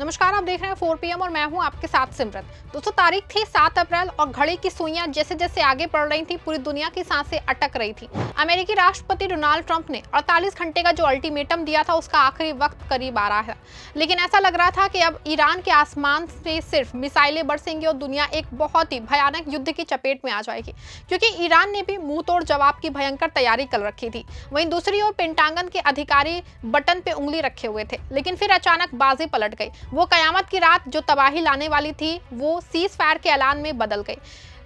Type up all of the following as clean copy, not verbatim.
नमस्कार, आप देख रहे हैं 4 PM और मैं हूं आपके साथ सिमरन। दोस्तों, तारीख थी 7 अप्रैल और घड़ी की सुइयां जैसे जैसे आगे बढ़ रही थी, पूरी दुनिया की सांसें अटक रही थी। अमेरिकी राष्ट्रपति डोनाल्ड ट्रंप ने 48 घंटे का जो अल्टीमेटम दिया था, उसका आखिरी वक्त करीब आ रहा है। लेकिन ऐसा लग रहा था कि अब ईरान के आसमान से सिर्फ मिसाइलें बरसेंगी और दुनिया एक बहुत ही भयानक युद्ध की चपेट में आ जाएगी, क्योंकि ईरान ने भी मुंह तोड़ जवाब की भयंकर तैयारी कर रखी थी। वहीं दूसरी ओर पेंटागन के अधिकारी बटन पे उंगली रखे हुए थे, लेकिन फिर अचानक बाजी पलट गई। वो कयामत की रात जो तबाही लाने वाली थी, वो सीज फायर के ऐलान में बदल गई।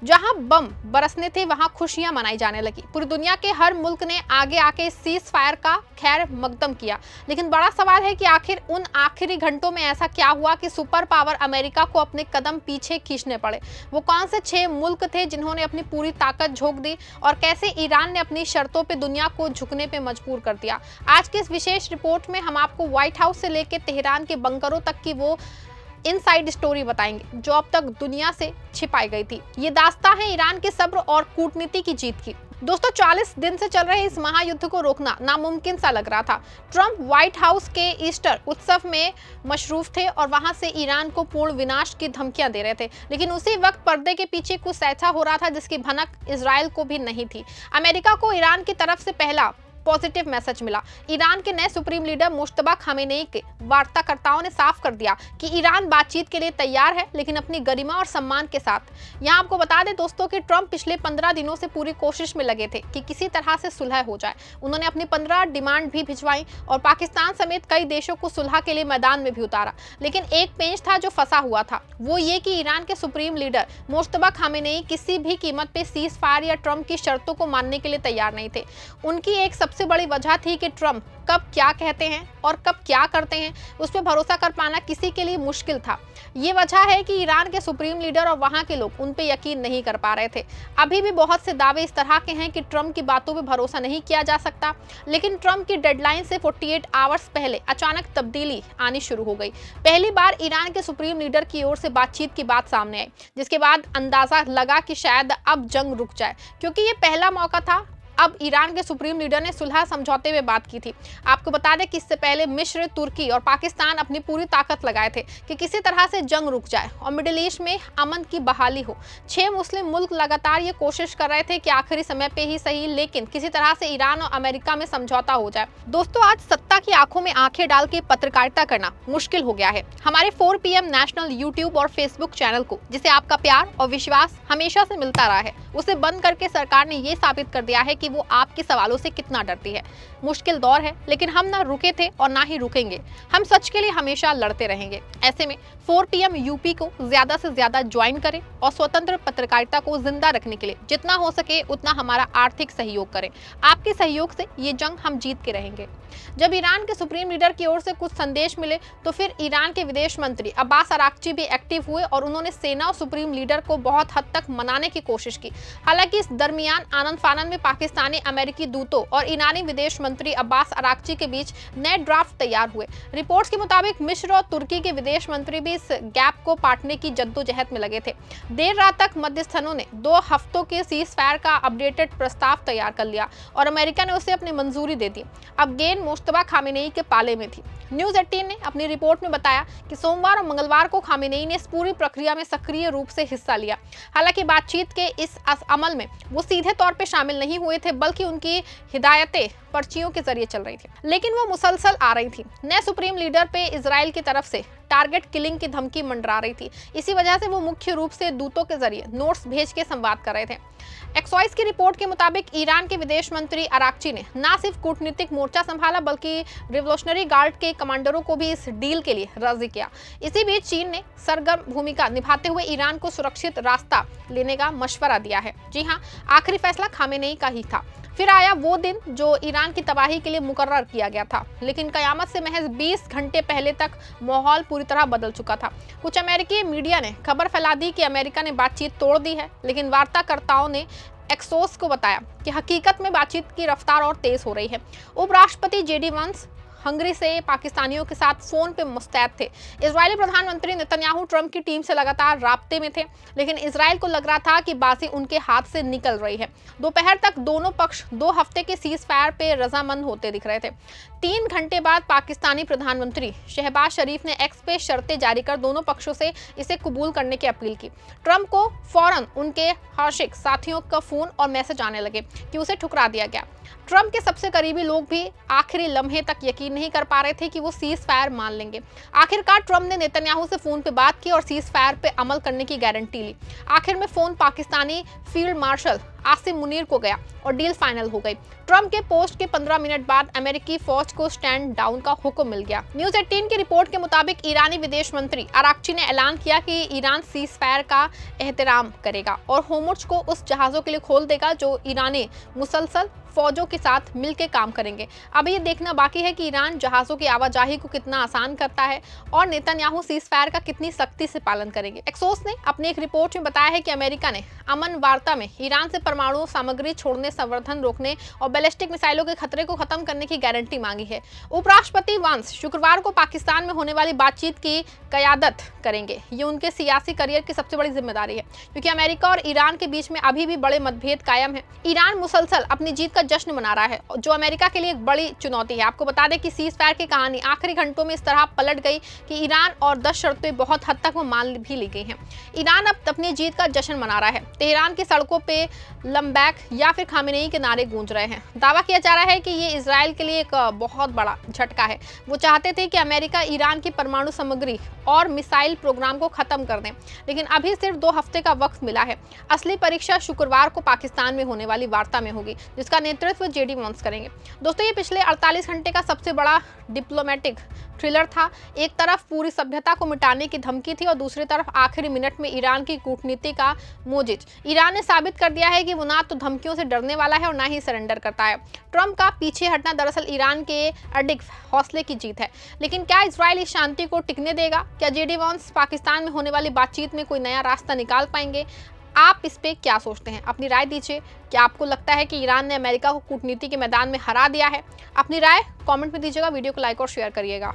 जहां बम बरसने थे, वहां खुशियां मनाई जाने लगी। पूरी दुनिया के हर मुल्क ने आगे आके इस सीज फायर का खैर मकदम किया। लेकिन बड़ा सवाल है कि आखिर उन आखिरी घंटों में ऐसा क्या हुआ कि सुपर पावर अमेरिका को अपने कदम पीछे खींचने पड़े। वो कौन से 6 मुल्क थे जिन्होंने अपनी पूरी ताकत झोंक दी, और कैसे ईरान ने अपनी शर्तों पे दुनिया को झुकने पे मजबूर कर दिया। आज की इस विशेष रिपोर्ट में हम आपको व्हाइट हाउस से लेकर तेहरान के बंकरों तक की वो इनसाइड स्टोरी बताएंगे जो अब तक दुनिया से छिपाई गई थी। ये दास्तां है ईरान के सब्र और कूटनीति की जीत की। दोस्तों, 40 दिन से चल रहे इस महायुद्ध को रोकना नामुमकिन सा लग रहा था। ट्रंप व्हाइट हाउस के ईस्टर उत्सव में मशरूफ थे और वहां से ईरान को पूर्ण विनाश की धमकियां दे रहे थे। लेकिन उसी वक्त पर्दे के पीछे कुछ ऐसा हो रहा था जिसकी भनक इजराइल को भी नहीं थी। अमेरिका को ईरान की तरफ से पहला पॉजिटिव मैसेज मिला। ईरान के नए सुप्रीम लीडर मुश्तबा खामेनेई के वार्ताकर्ताओं ने साफ कर दिया कि ईरान बातचीत के लिए तैयार है, लेकिन अपनी गरिमा और सम्मान के साथ। यहाँ आपको बता दें दोस्तों कि ट्रंप पिछले 15 दिनों से पूरी कोशिश में लगे थे कि किसी तरह से सुलह हो जाए। उन्होंने अपनी 15 डिमांड भी भिजवाई और पाकिस्तान समेत कई देशों को सुलह के लिए मैदान में भी उतारा। लेकिन एक पेंच था जो फंसा हुआ था, वो ये कि ईरान के सुप्रीम लीडर मुश्तबा खामेनेई किसी भी कीमत पे सीज फायर या ट्रंप की शर्तों को मानने के लिए तैयार नहीं थे। उनकी एक सबसे बड़ी वजह थी कि ट्रंप कब क्या कहते हैं और कब क्या करते हैं, उस पर भरोसा कर पाना किसी के लिए मुश्किल था। ये वजह है कि ईरान के सुप्रीम लीडर और वहां के लोग उन पे यकीन नहीं कर पा रहे थे। अभी भी बहुत से दावे इस तरह के हैं कि ट्रंप की बातों पे भरोसा नहीं किया जा सकता। लेकिन ट्रंप की डेडलाइन से 48 आवर्स पहले अचानक तब्दीली आनी शुरू हो गई। पहली बार ईरान के सुप्रीम लीडर की ओर से बातचीत की बात सामने आई, जिसके बाद अंदाजा लगा कि शायद अब जंग रुक जाए, क्योंकि ये पहला मौका था। अब ईरान के सुप्रीम लीडर ने सुलह समझौते में बात की थी। आपको बता दें कि इससे पहले मिस्र, तुर्की और पाकिस्तान अपनी पूरी ताकत लगाए थे कि किसी तरह से जंग रुक जाए और मिडिल ईस्ट में अमन की बहाली हो। 6 मुस्लिम मुल्क लगातार ये कोशिश कर रहे थे कि आखिरी समय पे ही सही, लेकिन किसी तरह से ईरान और अमेरिका में समझौता हो जाए। दोस्तों, आज सत्ता की आंखों में आंखें डाल के पत्रकारिता करना मुश्किल हो गया है। हमारे 4 PM नेशनल यूट्यूब और फेसबुक चैनल को, जिसे आपका प्यार और विश्वास हमेशा से मिलता रहा है, उसे बंद करके सरकार ने ये साबित कर दिया है कि वो आपके सवालों से कितना डरती है। मुश्किल दौर है, लेकिन हम ना रुके थे और ना ही रुकेंगे। हम सच के लिए हमेशा लड़ते रहेंगे। ऐसे में 4 PM यूपी को ज्यादा से ज्यादा ज्वाइन करें और स्वतंत्र पत्रकारिता को जिंदा रखने के लिए जितना हो सके उतना हमारा आर्थिक सहयोग करें। आपके सहयोग से ये जंग हम जीत के रहेंगे। जब ईरान के सुप्रीम लीडर की ओर से कुछ संदेश मिले, तो फिर ईरान के विदेश मंत्री अब्बास अराक्ची भी एक्टिव हुए और उन्होंने सेना और सुप्रीम लीडर को बहुत हद तक मनाने की कोशिश की। हालांकि इस दरमियान आनंद फानन में पाकिस्तानी, अमेरिकी दूतों और ईरानी विदेश मंत्री अब्बास अराक्ची के बीच नए ड्राफ्ट तैयार हुए। रिपोर्ट्स के मुताबिक मिस्र और तुर्की के विदेश मंत्री भी इस गैप को पाटने की जद्दोजहद में लगे थे। देर रात तक मध्यस्थनों ने 2 हफ्तों के सीज फायर का अपडेटेड प्रस्ताव तैयार कर लिया और अमेरिका ने उसे अपनी मंजूरी दे दी। अब गेंद मुश्तबा खामेनेई के पाले में थी। न्यूज़ 18 ने अपनी रिपोर्ट में बताया कि सोमवार और मंगलवार को खामेनेई ने इस पूरी प्रक्रिया में सक्रिय रूप से हिस्सा लिया। हालांकि बातचीत के इस अमल में वो सीधे तौर पे शामिल नहीं हुए थे, बल्कि उनकी हिदायतें पर्चियों के जरिए चल रही थी। लेकिन वो मुसलसल आ रही थी। नए सुप्रीम लीडर पे इजराइल की तरफ से टारगेट किलिंग की धमकी मंडरा रही थी। इसी वजह से वो मुख्य रूप से दूतों के जरिए नोट्स भेज के संवाद कर रहे थे। एक्सवाइस की रिपोर्ट के मुताबिक ईरान के विदेश मंत्री अराक्ची ने न सिर्फ कूटनीतिक मोर्चा संभाला, बल्कि रिवोल्यूशनरी गार्ड के कमांडरों को भी इस डील के लिए राजी किया। इसी बीच चीन ने सरगर्म भूमिका निभाते हुए ईरान को सुरक्षित रास्ता लेने का मशवरा दिया है। जी हाँ, आखिरी फैसला खामेनेई का ही था। फिर आया वो दिन जो ईरान की तबाही के लिए मुकर्रर किया गया था, लेकिन कयामत से महज 20 घंटे पहले तक माहौल पूरी तरह बदल चुका था। कुछ अमेरिकी मीडिया ने खबर फैला दी कि अमेरिका ने बातचीत तोड़ दी है, लेकिन वार्ताकर्ताओं ने एक्सोस को बताया कि हकीकत में बातचीत की रफ्तार और तेज हो रही है। उपराष्ट्रपति JD वांस हंगरी से पाकिस्तानियों के साथ फोन पे मुस्तैद थे। इजरायली प्रधानमंत्री नेतन्याहू ट्रंप की टीम से लगातार राब्ते में थे, लेकिन इजराइल को लग रहा था कि बाजी उनके हाथ से निकल रही है। दोपहर तक दोनों पक्ष 2 हफ्ते के सीज फायर पे रजामंद होते दिख रहे थे। 3 घंटे बाद पाकिस्तानी प्रधानमंत्री शहबाज शरीफ ने एक्स पे शर्तें जारी कर दोनों पक्षों से इसे कबूल करने की अपील की। ट्रंप को फौरन उनके आशिक साथियों का फोन और मैसेज आने लगे कि उसे ठुकरा दिया गया। ट्रंप के सबसे करीबी लोग भी आखिरी लम्हे तक यकीन नहीं कर पा रहे थे कि वो सीज फायर मान लेंगे। आखिरकार ट्रंप ने नेतन्याहू से फोन पे बात की और सीज फायर पे अमल करने की गारंटी ली। आखिर में phone Pakistani field marshal Asim Munir को गया और डील फाइनल हो गई। ट्रंप के पोस्ट के 15 मिनट बाद अमेरिकी फौज को स्टैंड डाउन का हुक्म मिल गया। न्यूज 18 की रिपोर्ट के मुताबिक ईरानी विदेश मंत्री अराक्ची ने ऐलान किया कि ईरान सीज फायर का एहतराम करेगा और होर्मुज को उस जहाजों के लिए खोल देगा जो ईरानी मुसलसल फौजों के साथ मिलकर काम करेंगे। अब ये देखना बाकी है कि ईरान जहाजों की आवाजाही को कितना आसान करता है और नेतन्याहू सीज फायर का कितनी सख्ती से पालन करेंगे। एक्सोस ने अपनी एक रिपोर्ट में बताया है कि अमेरिका ने अमन वार्ता में ईरान से परमाणु सामग्री छोड़ने, संवर्धन रोकने और बैलिस्टिक मिसाइलों के खतरे को खत्म करने की गारंटी मांगी है। उपराष्ट्रपति वांस शुक्रवार को पाकिस्तान में होने वाली बातचीत की क़यादत करेंगे। ये उनके सियासी करियर की सबसे बड़ी जिम्मेदारी है, क्योंकि अमेरिका और ईरान के बीच में अभी भी बड़े मतभेद कायम है। ईरान मुसलसल अपनी जीत का जश्न मना रहा है, जो अमेरिका के लिए एक बड़ी चुनौती है। आपको बता दें कि सीज फायर की कहानी आखिरी घंटों में इस तरह पलट गई कि ईरान और 10 शर्तें बहुत हद तक वो मान भी ली गई हैं। ईरान अब अपनी जीत का जश्न मना रहा है। तेहरान की सड़कों पे लंबैक या फिर खामेनेई के नारे गूंज रहे हैं। दावा किया जा रहा है कि ये इजराइल के लिए एक बहुत बड़ा झटका है। वो चाहते थे कि अमेरिका ईरान की परमाणु सामग्री और मिसाइल प्रोग्राम को खत्म कर दें, लेकिन अभी सिर्फ 2 हफ्ते का वक्त मिला है। असली परीक्षा शुक्रवार को पाकिस्तान में होने वाली वार्ता में होगी, जिसका नेतृत्व जेडी वांस करेंगे। दोस्तों, ये पिछले 48 घंटे का सबसे बड़ा डिप्लोमेटिक थ्रिलर था। एक तरफ पूरी सभ्यता को मिटाने की धमकी थी और दूसरी तरफ आखिरी मिनट में ईरान की कूटनीति का मोजिज। ईरान ने साबित कर दिया है कि वो ना तो धमकियों से डरने वाला है और ना ही सरेंडर करता है। ट्रंप का पीछे हटना दरअसल ईरान के अडिग हौसले की जीत है। लेकिन क्या इजराइल इस शांति को टिकने देगा? क्या जेडी वांस पाकिस्तान में होने वाली बातचीत में कोई नया रास्ता निकाल पाएंगे? आप इस पे क्या सोचते हैं? अपनी राय दीजिए। क्या आपको लगता है कि ईरान ने अमेरिका को कूटनीति के मैदान में हरा दिया है? अपनी राय कमेंट में दीजिएगा। वीडियो को लाइक और शेयर करिएगा।